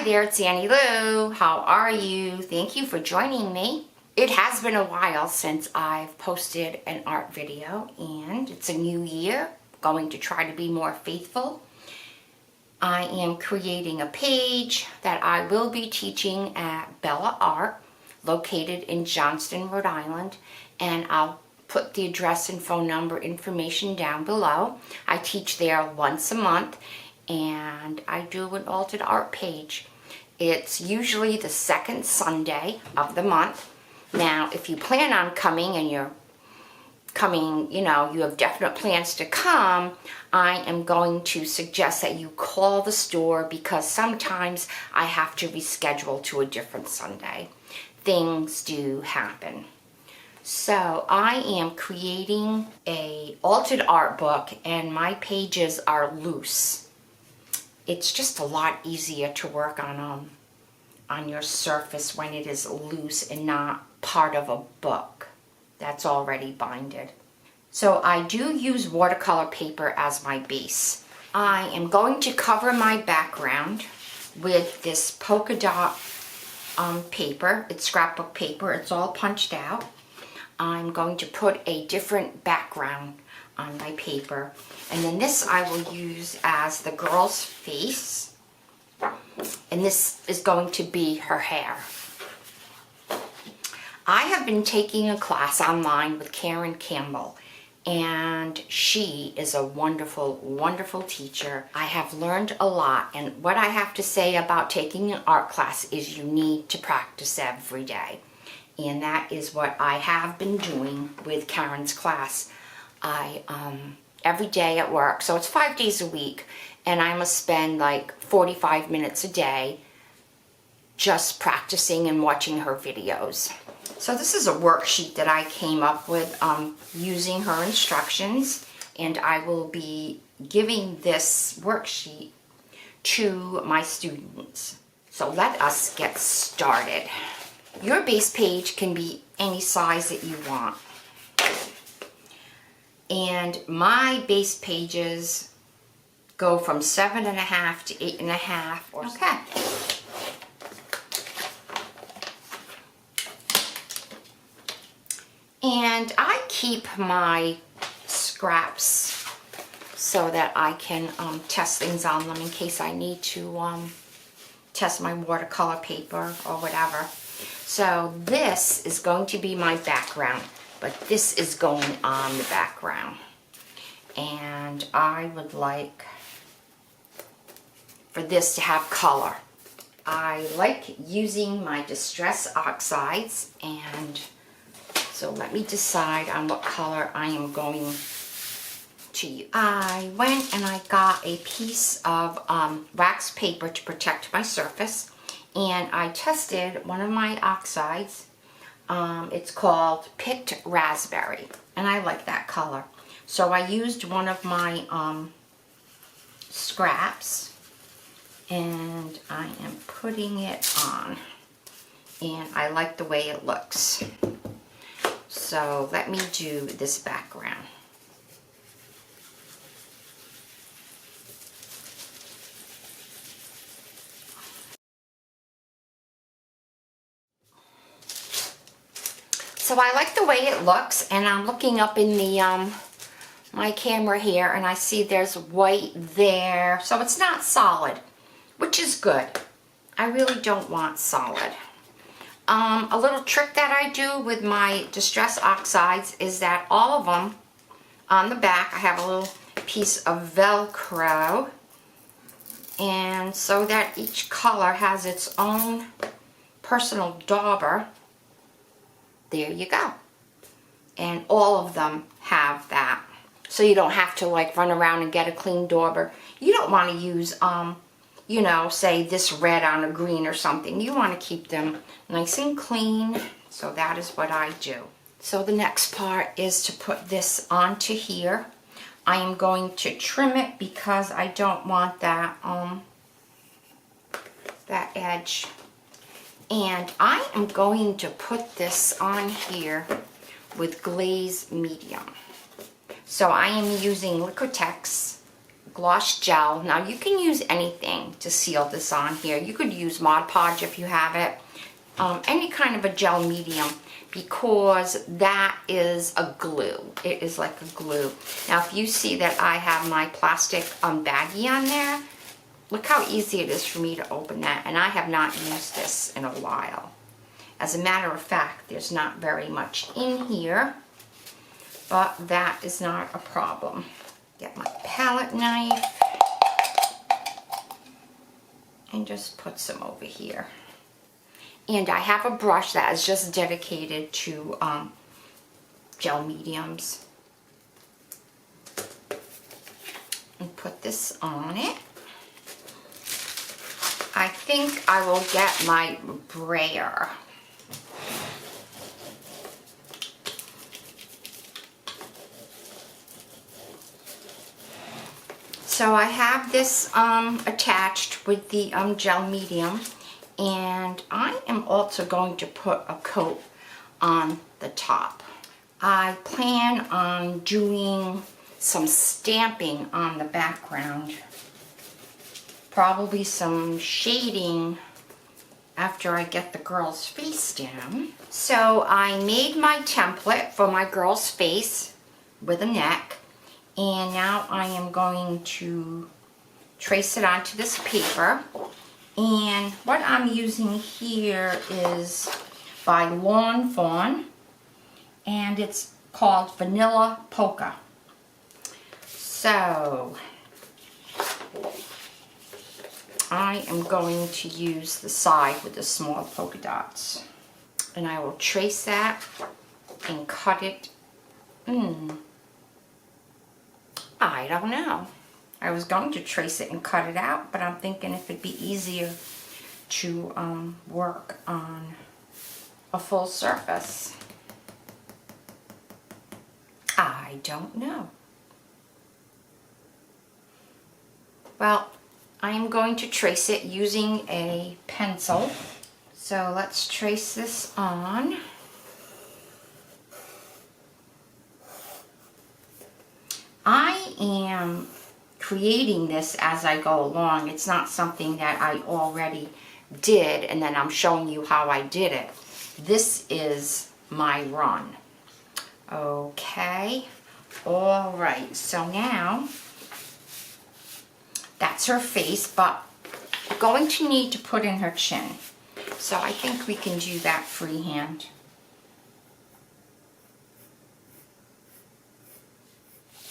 Hi there, it's Annie Lou. How are you? Thank you for joining me. It has been a while since I've posted an art video, and it's a new year. Going to try to be more faithful. I am creating a page that I will be teaching at Bella Art, located in Johnston, Rhode Island, and I'll put the address and phone number information down below. I teach there once a month, and I do an altered art page. It's usually the second Sunday of the month. Now, if you plan on coming and you're coming, you have definite plans to come, I am going to suggest that you call the store because sometimes I have to reschedule to a different Sunday. Things do happen. So I am creating a altered art book, and my pages are loose. It's just a lot easier to work on your surface when it is loose and not part of a book that's already binded. So I do use watercolor paper as my base. I am going to cover my background with this polka dot paper. It's scrapbook paper. It's all punched out. I'm going to put a different background on my paper, and then this I will use as the girl's face, and this is going to be her hair. I have been taking a class online with Karen Campbell, and she is a wonderful, wonderful teacher. I have learned a lot, and what I have to say about taking an art class is you need to practice every day, and that is what I have been doing with Karen's class. Every day at work, so it's 5 days a week, and I must spend like 45 minutes a day just practicing and watching her videos. So this is a worksheet that I came up with using her instructions, and I will be giving this worksheet to my students. So let us get started. Your base page can be any size that you want. And my base pages go from 7.5 to 8.5 or so. Okay. And I keep my scraps so that I can test things on them in case I need to test my watercolor paper or whatever. So this is going to be my background, but this is going on the background. And I would like for this to have color. I like using my Distress Oxides, and so let me decide on what color I am going to use. I went and I got a piece of wax paper to protect my surface, and I tested one of my oxides. It's called Picked Raspberry, and I like that color. So I used one of my scraps, and I am putting it on, and I like the way it looks. So let me do this background. So I like the way it looks, and I'm looking up in the my camera here, and I see there's white there, so it's not solid, which is good. I really don't want solid. A little trick that I do with my Distress Oxides is that all of them on the back, I have a little piece of Velcro, and so that each color has its own personal dauber. There you go. And all of them have that. So you don't have to like run around and get a clean dauber. You don't want to use, say this red on a green or something. You want to keep them nice and clean. So that is what I do. So the next part is to put this onto here. I am going to trim it because I don't want that, that edge. And I am going to put this on here with glaze medium. So I am using Liquitex gloss gel. Now you can use anything to seal this on here. You could use Mod Podge if you have it. Any kind of a gel medium, because that is a glue. It is like a glue. Now if you see that I have my plastic baggie on there, look how easy it is for me to open that, and I have not used this in a while. As a matter of fact, there's not very much in here, but that is not a problem. Get my palette knife and just put some over here. And I have a brush that is just dedicated to gel mediums. And put this on it. I think I will get my Brayer. So I have this attached with the gel medium, and I am also going to put a coat on the top. I plan on doing some stamping on the background, probably some shading after I get the girl's face down. So I made my template for my girl's face with a neck, and now I am going to trace it onto this paper. And what I'm using here is by Lawn Fawn, and it's called Vanilla Polka. So I am going to use the side with the small polka dots, and I will trace that and cut it. I don't know. I was going to trace it and cut it out, but I'm thinking if it'd be easier to work on a full surface. I don't know. Well, I am going to trace it using a pencil. So let's trace this on. I am creating this as I go along. It's not something that I already did and then I'm showing you how I did it. This is my run. Okay, all right, so now that's her face, but we're going to need to put in her chin. So I think we can do that freehand.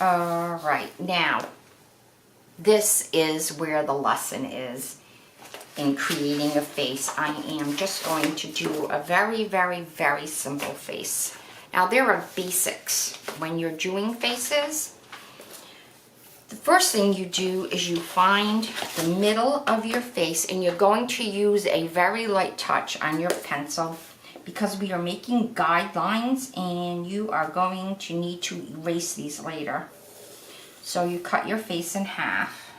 All right, now this is where the lesson is in creating a face. I am just going to do a very, very, very simple face. Now there are basics when you're doing faces. The first thing you do is you find the middle of your face, and you're going to use a very light touch on your pencil because we are making guidelines and you are going to need to erase these later. So you cut your face in half.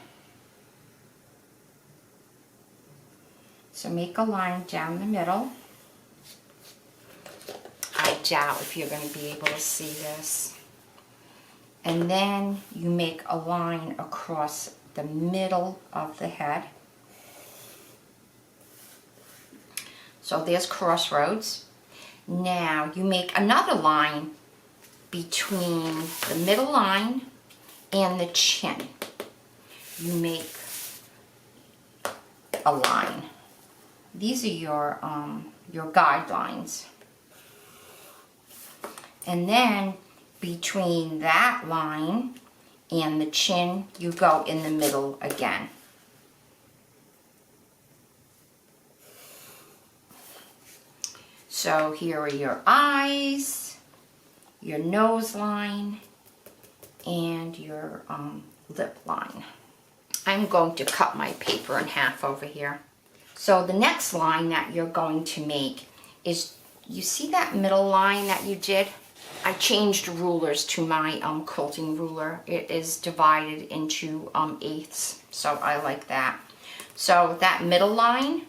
So make a line down the middle. I doubt if you're going to be able to see this. And then you make a line across the middle of the head. So there's crossroads. Now you make another line between the middle line and the chin. You make a line. These are your guidelines. And then between that line and the chin, you go in the middle again. So here are your eyes, your nose line, and your lip line. I'm going to cut my paper in half over here. So the next line that you're going to make is, you see that middle line that you did? I changed rulers to my quilting ruler. It is divided into eighths, so I like that. So that middle line,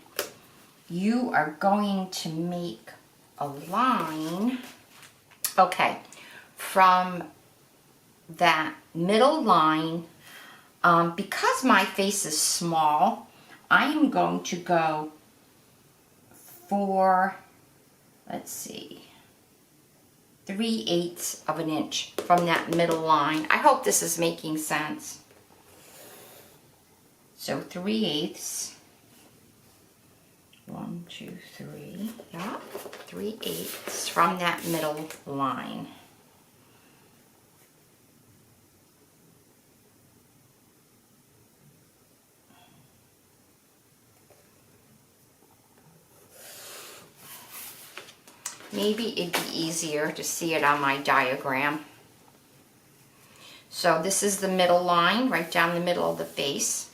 you are going to make a line, okay, from that middle line Because my face is small, I am going to go for, let's see, 3/8 of an inch from that middle line. I hope this is making sense. So 3/8. 1, 2, 3. Yeah, 3/8 from that middle line. Maybe it'd be easier to see it on my diagram. So this is the middle line, right down the middle of the face.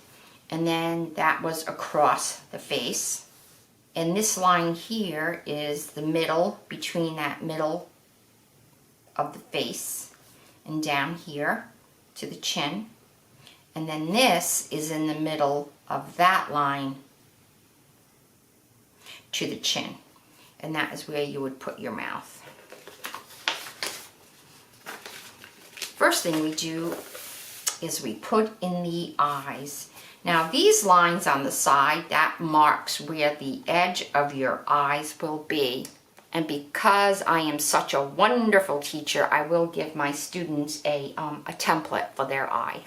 And then that was across the face. And this line here is the middle, between that middle of the face and down here to the chin. And then this is in the middle of that line to the chin. And that is where you would put your mouth. First thing we do is we put in the eyes. Now these lines on the side, that marks where the edge of your eyes will be. And because I am such a wonderful teacher, I will give my students a template for their eye.